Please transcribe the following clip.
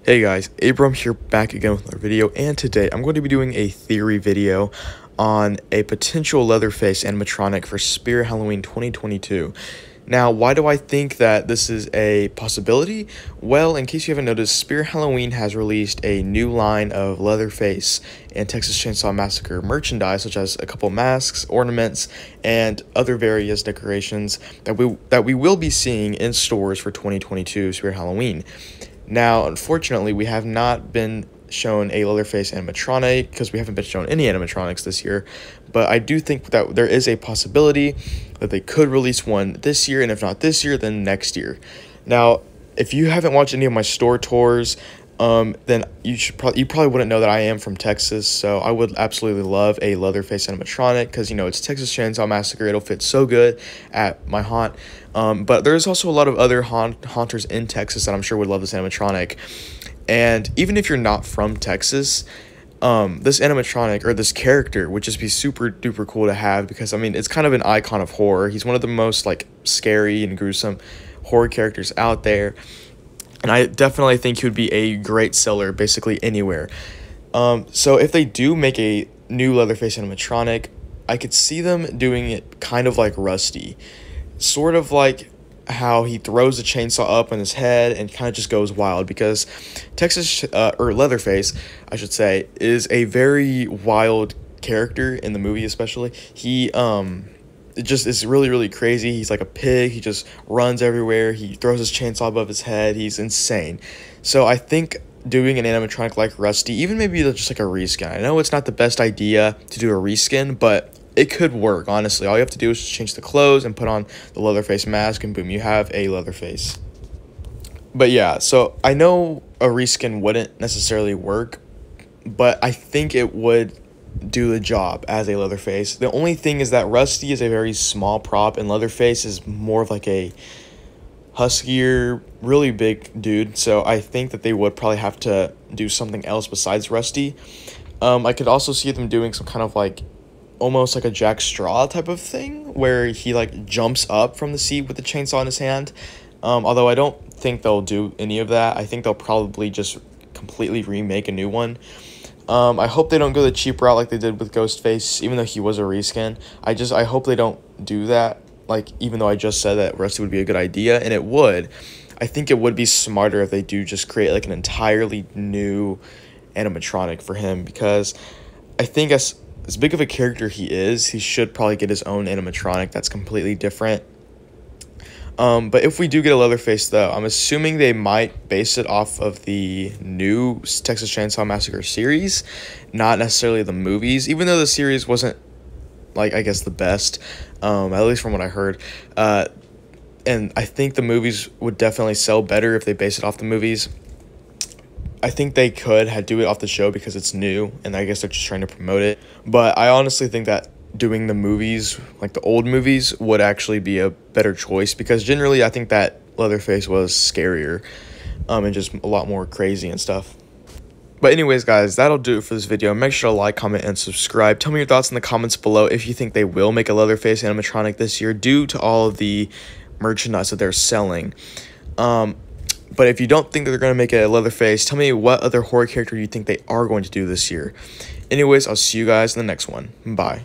Hey guys, Abram here back again with another video, and today I'm going to be doing a theory video on a potential Leatherface animatronic for Spirit Halloween 2022. Now, why do I think that this is a possibility? Well, in case you haven't noticed, Spirit Halloween has released a new line of Leatherface and Texas Chainsaw Massacre merchandise, such as a couple masks, ornaments, and other various decorations that we will be seeing in stores for 2022 Spirit Halloween. Now, unfortunately, we have not been shown a Leatherface animatronic because we haven't been shown any animatronics this year, but I do think that there is a possibility that they could release one this year, and if not this year, then next year. Now, if you haven't watched any of my store tours, then you probably wouldn't know that I am from Texas, so I would absolutely love a Leatherface animatronic because, you know, it's Texas Chainsaw Massacre. It'll fit so good at my haunt. But there's also a lot of other haunters in Texas that I'm sure would love this animatronic. And even if you're not from Texas, this animatronic or this character would just be super duper cool to have because, I mean, it's kind of an icon of horror. He's one of the most, like, scary and gruesome horror characters out there. And I definitely think he would be a great seller basically anywhere. So if they do make a new Leatherface animatronic, I could see them doing it kind of like Rusty. Sort of like how he throws the chainsaw up on his head and kind of just goes wild, because or Leatherface, I should say, is a very wild character in the movie. Especially he it just is really crazy. He's like a pig. He just runs everywhere. He throws his chainsaw above his head. He's insane. So I think doing an animatronic like Rusty, even maybe just like a reskin. I know it's not the best idea to do a reskin, but it could work, honestly. All you have to do is just change the clothes and put on the Leatherface mask, and boom, you have a Leatherface. But yeah, so I know a reskin wouldn't necessarily work, but I think it would do the job as a Leatherface. The only thing is that Rusty is a very small prop, and Leatherface is more of like a huskier, really big dude. So I think that they would probably have to do something else besides Rusty. I could also see them doing some kind of like almost like a Jack Straw type of thing where he like jumps up from the seat with the chainsaw in his hand. Although I don't think they'll do any of that. I think they'll probably just completely remake a new one. I hope they don't go the cheap route like they did with Ghostface, even though he was a reskin. I hope they don't do that, like, even though I just said that Rusty would be a good idea, and it would. I think it would be smarter if they do just create like an entirely new animatronic for him, because I think as big of a character he is, he should probably get his own animatronic that's completely different. But if we do get a Leatherface, though, I'm assuming they might base it off of the new Texas Chainsaw Massacre series, not necessarily the movies, even though the series wasn't, like, I guess the best, at least from what I heard. And I think the movies would definitely sell better if they base it off the movies. I think they could do it off the show because it's new, and I guess they're just trying to promote it. But I honestly think that doing the movies, like the old movies, would actually be a better choice, because generally I think that Leatherface was scarier and just a lot more crazy and stuff. But anyways, guys, that'll do it for this video. Make sure to like, comment, and subscribe. Tell me your thoughts in the comments below if you think they will make a Leatherface animatronic this year due to all of the merchandise that they're selling. But if you don't think that they're going to make a Leatherface, tell me what other horror character you think they are going to do this year. Anyways, I'll see you guys in the next one. Bye.